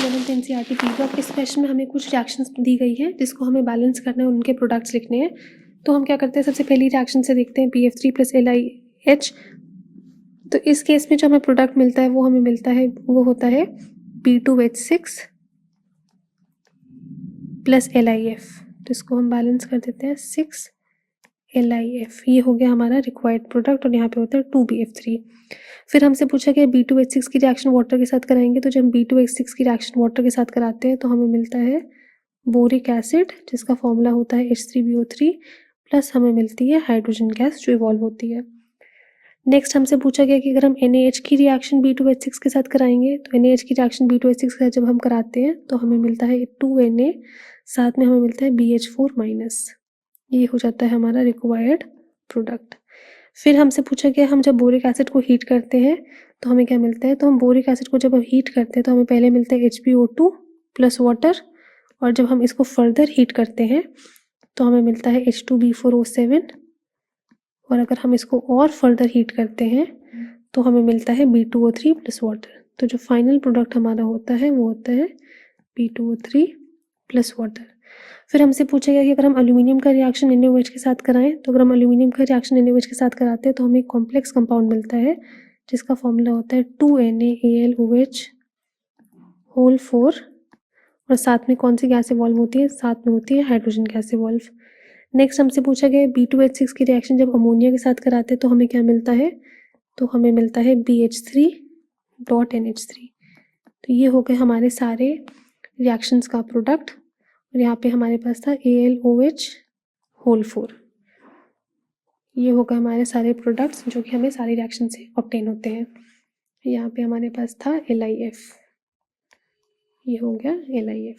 11th NCERT PDF. इस question में हमें कुछ रिएक्शंस दी गई है जिसको हमें बैलेंस करना है, उनके प्रोडक्ट्स लिखने हैं। तो हम क्या करते हैं, सबसे पहली रिएक्शन से देखते हैं BF3 + LiH। तो इस केस में जो हमें प्रोडक्ट मिलता है वो हमें मिलता है, वो होता है B2H6 + LiF। तो इसको हम बैलेंस कर देते हैं 6 LiF। ये हो गया हमारा रिक्वायर्ड प्रोडक्ट और यहाँ पे होता है 2BF3। फिर हमसे पूछा गया B2H6 की रिएक्शन वाटर के साथ कराएंगे। तो जब हम B2H6 की रिएक्शन वाटर के साथ कराते हैं तो हमें मिलता है बोरिक एसिड, जिसका फॉर्मूला होता है H3BO3, प्लस हमें मिलती है हाइड्रोजन गैस जो इवॉल्व होती है। नेक्स्ट हमसे पूछा गया कि अगर हम NaH की रिएक्शन B2H6 के साथ कराएंगे, तो NaH की रिएक्शन B2H6 के साथ जब हम कराते हैं तो हमें मिलता है 2Na, साथ में हमें मिलता है BH4-। ये हो जाता है हमारा रिक्वायर्ड प्रोडक्ट। फिर हमसे पूछा गया हम जब बोरिक एसिड को हीट करते हैं तो हमें क्या मिलता है। तो हम बोरिक एसिड को जब हम हीट करते हैं तो हमें पहले मिलता है HbO2 + वाटर, और जब हम इसको फर्दर हीट करते हैं तो हमें मिलता है H2B4O7, और अगर हम इसको और फर्दर हीट करते हैं तो हमें मिलता है B2O3 + वाटर। तो जो फाइनल प्रोडक्ट हमारा होता है वो होता है B2O3 + वाटर। फिर हमसे पूछा गया कि अगर हम एल्यूमिनियम का रिएक्शन NaOH के साथ कराएं, तो अगर हम एल्यूमिनियम का रिएक्शन NaOH के साथ कराते हैं तो हमें एक कॉम्प्लेक्स कंपाउंड मिलता है जिसका फॉर्मूला होता है 2NaAlOH4, और साथ में कौन सी गैस इवॉल्व होती है, साथ में होती है हाइड्रोजन गैस इवॉल्व। नेक्स्ट हमसे पूछा गया B2H6 की रिएक्शन जब अमोनिया के साथ कराते हैं तो हमें क्या मिलता है। तो हमें मिलता है BH3.NH3। तो ये हो गए हमारे सारे रिएक्शंस का प्रोडक्ट, और यहाँ पे हमारे पास था AlOH4। ये हो गए हमारे सारे प्रोडक्ट्स जो कि हमें सारी रिएक्शन से ऑब्टेन होते हैं। यहाँ पे हमारे पास था LiF। ये हो गया LiF।